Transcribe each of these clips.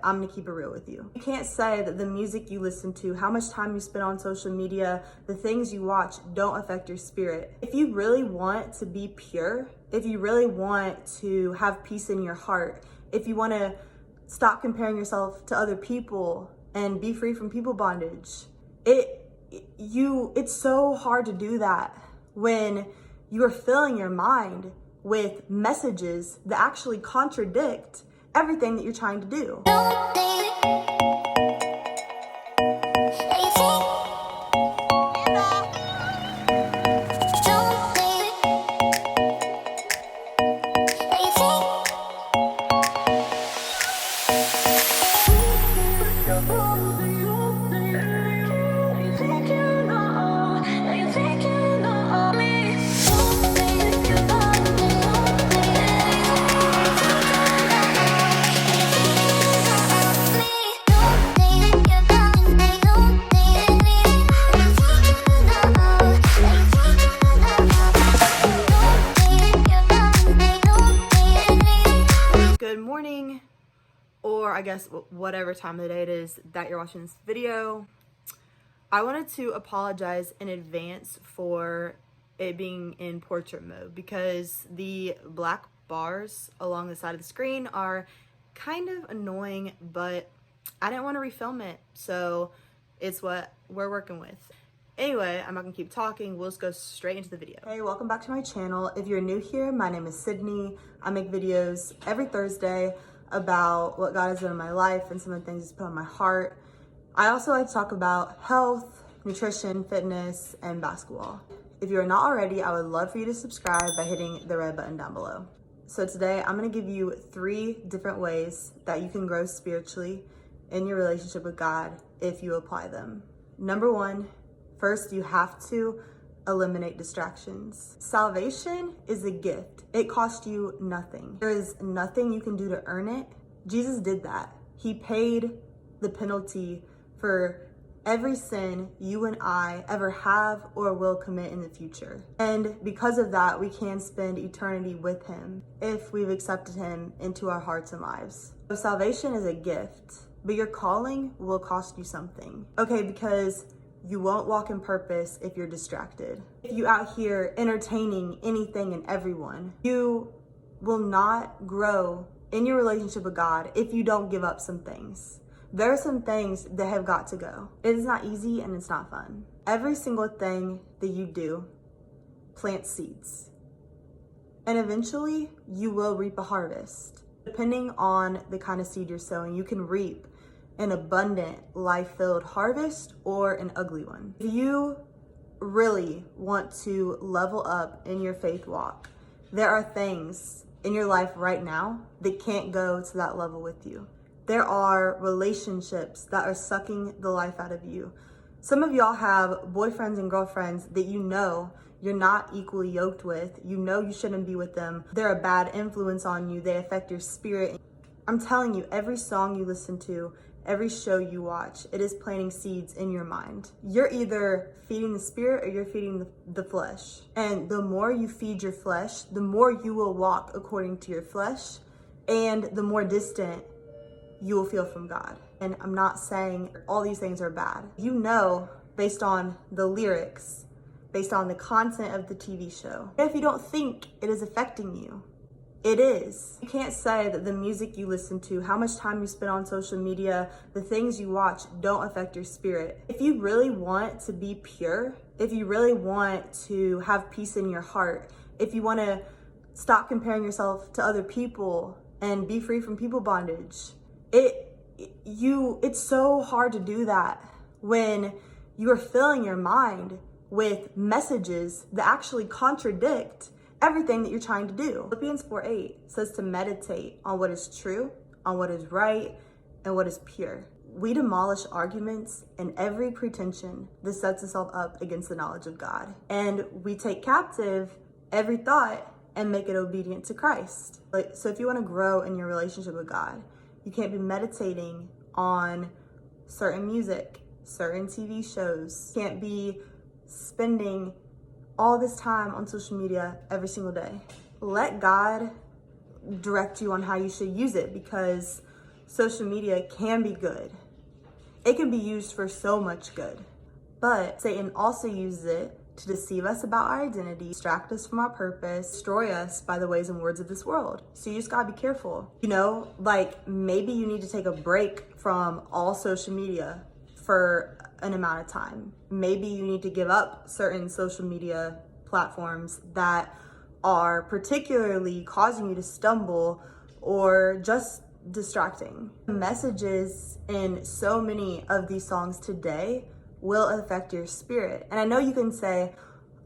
I'm gonna keep it real with you. You can't say that the music you listen to, how much time you spend on social media, the things you watch don't affect your spirit. If you really want to be pure, if you really want to have peace in your heart, if you want to stop comparing yourself to other people and be free from people bondage, it's so hard to do that when you are filling your mind with messages that actually contradict everything that you're trying to do. Good morning, or I guess whatever time of the day it is that you're watching this video. I wanted to apologize in advance for it being in portrait mode because the black bars along the side of the screen are kind of annoying, but I didn't want to refilm it, so it's what we're working with. Anyway, I'm not gonna keep talking, we'll just go straight into the video. Hey, welcome back to my channel. If you're new here, my name is Sydney. I make videos every Thursday about what God has done in my life and some of the things He's put on my heart. I also like to talk about health, nutrition, fitness, and basketball. If you're not already, I would love for you to subscribe by hitting the red button down below. So today, I'm gonna give you 3 different ways that you can grow spiritually in your relationship with God if you apply them. Number 1, first, you have to eliminate distractions. Salvation is a gift. It costs you nothing. There is nothing you can do to earn it. Jesus did that. He paid the penalty for every sin you and I ever have or will commit in the future. And because of that, we can spend eternity with Him if we've accepted Him into our hearts and lives. So salvation is a gift, but your calling will cost you something. Okay, because you won't walk in purpose if you're distracted. If you out here entertaining anything and everyone, you will not grow in your relationship with God if you don't give up some things. There are some things that have got to go. It is not easy and it's not fun. Every single thing that you do plants seeds. And eventually you will reap a harvest. Depending on the kind of seed you're sowing, you can reap an abundant, life-filled harvest or an ugly one. If you really want to level up in your faith walk, there are things in your life right now that can't go to that level with you. There are relationships that are sucking the life out of you. Some of y'all have boyfriends and girlfriends that you know you're not equally yoked with. You know you shouldn't be with them. They're a bad influence on you. They affect your spirit. I'm telling you, every song you listen to, every show you watch, it is planting seeds in your mind. You're either feeding the spirit or you're feeding the flesh. And the more you feed your flesh, the more you will walk according to your flesh, and the more distant you will feel from God. And I'm not saying all these things are bad. You know, based on the lyrics, based on the content of the TV show, if you don't think it is affecting you, it is. You can't say that the music you listen to, how much time you spend on social media, the things you watch don't affect your spirit. If you really want to be pure, if you really want to have peace in your heart, if you want to stop comparing yourself to other people and be free from people bondage, it's so hard to do that when you are filling your mind with messages that actually contradict everything that you're trying to do. Philippians 4:8 says to meditate on what is true, on what is right, and what is pure. We demolish arguments and every pretension that sets itself up against the knowledge of God. And we take captive every thought and make it obedient to Christ. So if you want to grow in your relationship with God, you can't be meditating on certain music, certain TV shows. You can't be spending all this time on social media every single day. Let God direct you on how you should use it, because social media can be good. It can be used for so much good. But Satan also uses it to deceive us about our identity, distract us from our purpose, destroy us by the ways and words of this world. So you just gotta be careful. You know, like maybe you need to take a break from all social media for an amount of time. Maybe you need to give up certain social media platforms that are particularly causing you to stumble or just distracting. The messages in so many of these songs today will affect your spirit. And I know you can say,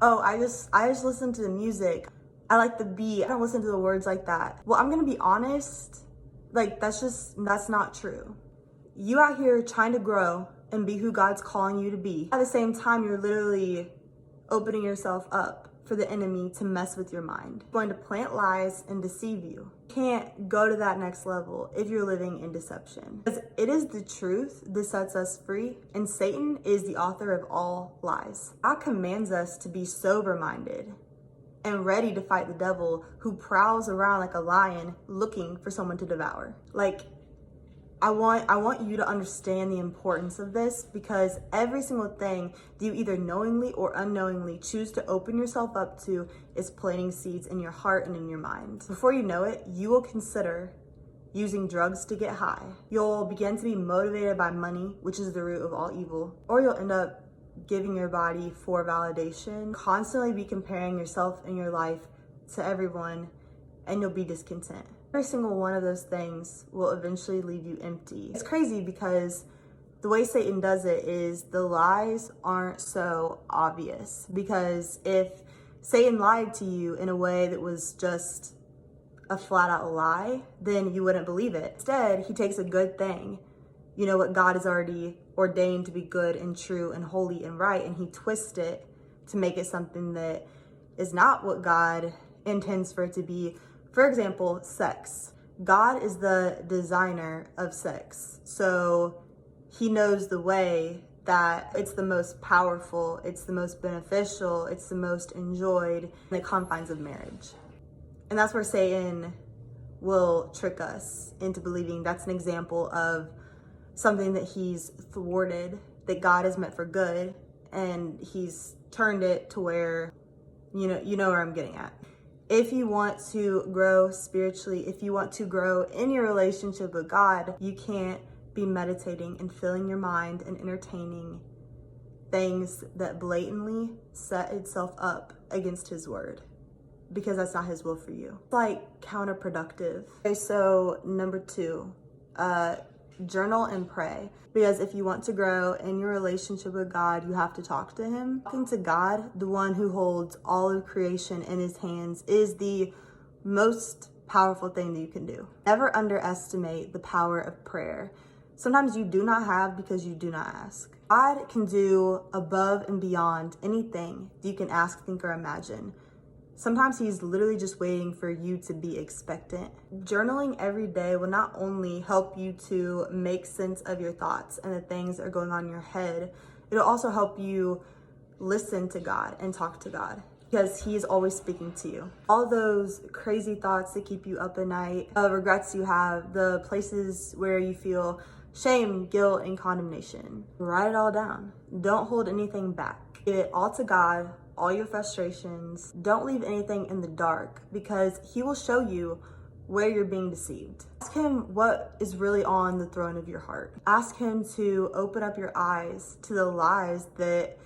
oh, I just listen to the music. I like the beat. I don't listen to the words like that. Well, I'm gonna be honest, like that's not true. You out here trying to grow and be who God's calling you to be. At the same time, you're literally opening yourself up for the enemy to mess with your mind. Going to plant lies and deceive you. You can't go to that next level if you're living in deception. Because it is the truth that sets us free, and Satan is the author of all lies. God commands us to be sober-minded and ready to fight the devil who prowls around like a lion looking for someone to devour. Like, I want you to understand the importance of this, because every single thing that you either knowingly or unknowingly choose to open yourself up to is planting seeds in your heart and in your mind. Before you know it, you will consider using drugs to get high. You'll begin to be motivated by money, which is the root of all evil, or you'll end up giving your body for validation, constantly be comparing yourself and your life to everyone, and you'll be discontent. Every single one of those things will eventually leave you empty. It's crazy because the way Satan does it is the lies aren't so obvious. Because if Satan lied to you in a way that was just a flat out lie, then you wouldn't believe it. Instead, he takes a good thing, you know, what God has already ordained to be good and true and holy and right, and he twists it to make it something that is not what God intends for it to be. For example, sex. God is the designer of sex. So he knows the way that it's the most powerful, it's the most beneficial, it's the most enjoyed in the confines of marriage. And that's where Satan will trick us into believing that's an example of something that he's thwarted, that God has meant for good, and he's turned it to where, you know where I'm getting at. If you want to grow spiritually, if you want to grow in your relationship with God, you can't be meditating and filling your mind and entertaining things that blatantly set itself up against his word, because that's not his will for you. It's like counterproductive. Okay, so number 2, journal and pray. Because if you want to grow in your relationship with God, you have to talk to him. Talking to God, the one who holds all of creation in his hands, is the most powerful thing that you can do. Never underestimate the power of prayer. Sometimes you do not have because you do not ask. God can do above and beyond anything that you can ask, think, or imagine. Sometimes he's literally just waiting for you to be expectant. Journaling every day will not only help you to make sense of your thoughts and the things that are going on in your head, it'll also help you listen to God and talk to God, because he's always speaking to you. All those crazy thoughts that keep you up at night, regrets you have, the places where you feel shame, guilt, and condemnation, write it all down. Don't hold anything back. Give it all to God, all your frustrations. Don't leave anything in the dark, because he will show you where you're being deceived. Ask him what is really on the throne of your heart. Ask him to open up your eyes to the lies that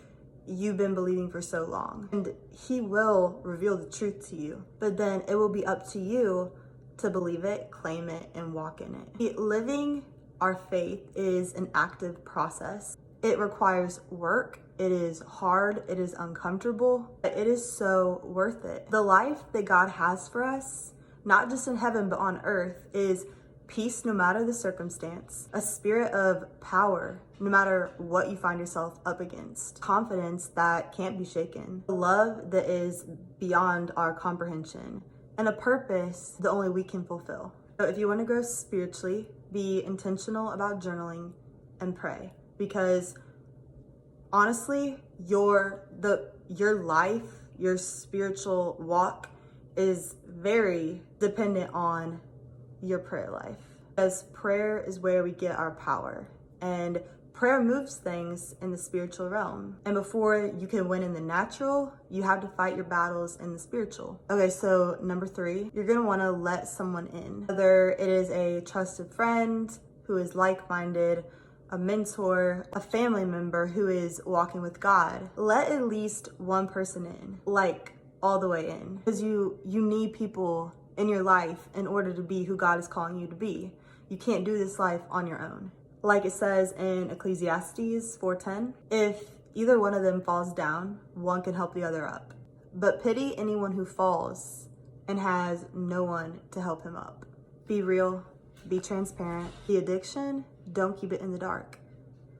you've been believing for so long. And he will reveal the truth to you, but then it will be up to you to believe it, claim it, and walk in it. Living our faith is an active process. It requires work. It is hard, it is uncomfortable, but it is so worth it. The life that God has for us, not just in heaven, but on earth, is peace no matter the circumstance, a spirit of power no matter what you find yourself up against, confidence that can't be shaken, a love that is beyond our comprehension, and a purpose that only we can fulfill. So if you want to grow spiritually, be intentional about journaling and pray, because honestly, your life, your spiritual walk is very dependent on your prayer life. Because prayer is where we get our power. And prayer moves things in the spiritual realm. And before you can win in the natural, you have to fight your battles in the spiritual. Okay, so number 3, you're gonna wanna let someone in. Whether it is a trusted friend who is like-minded, a mentor, a family member who is walking with God. Let at least one person in, like all the way in. Because you need people in your life in order to be who God is calling you to be. You can't do this life on your own. Like it says in Ecclesiastes 4:10, if either one of them falls down, one can help the other up. But pity anyone who falls and has no one to help him up. Be real, be transparent. The addiction, don't keep it in the dark.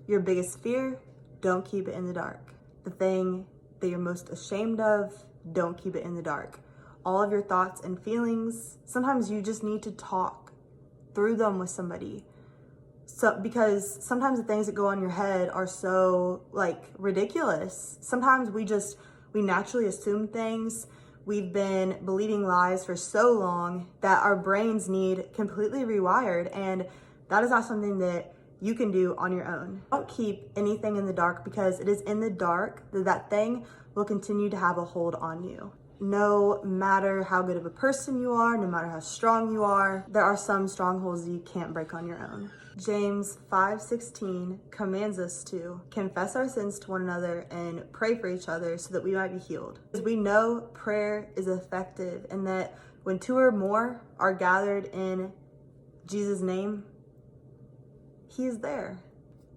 Your biggest fear, don't keep it in the dark. The thing that you're most ashamed of, don't keep it in the dark. All of your thoughts and feelings, sometimes you just need to talk through them with somebody. So, because sometimes the things that go on your head are so ridiculous. Sometimes we naturally assume things. We've been believing lies for so long that our brains need completely rewired, and that is not something that you can do on your own. Don't keep anything in the dark, because it is in the dark that thing will continue to have a hold on you. No matter how good of a person you are, no matter how strong you are, there are some strongholds that you can't break on your own. James 5:16 commands us to confess our sins to one another and pray for each other so that we might be healed. Because we know prayer is effective, and that when 2 or more are gathered in Jesus' name, He is there.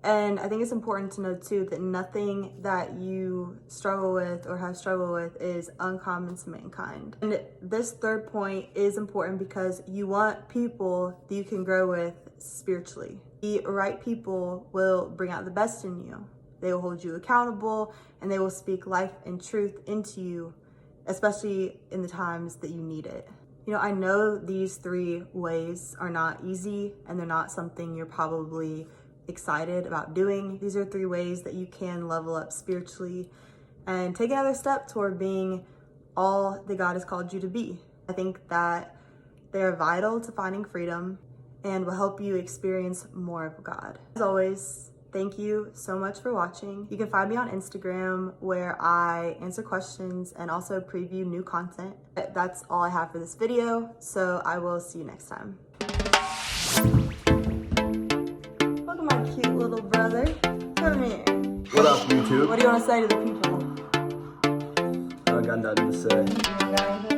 And I think it's important to know too that nothing that you struggle with or have struggled with is uncommon to mankind. And this 3rd point is important because you want people that you can grow with spiritually. The right people will bring out the best in you. They will hold you accountable, and they will speak life and truth into you, especially in the times that you need it. You know, I know these 3 ways are not easy, and they're not something you're probably excited about doing. These are 3 ways that you can level up spiritually and take another step toward being all that God has called you to be. I think that they are vital to finding freedom and will help you experience more of God. As always, thank you so much for watching. You can find me on Instagram, where I answer questions and also preview new content. That's all I have for this video, so I will see you next time. Look at my cute little brother. Come here. What up, YouTube? What do you want to say to the people? I got nothing to say. You got anything?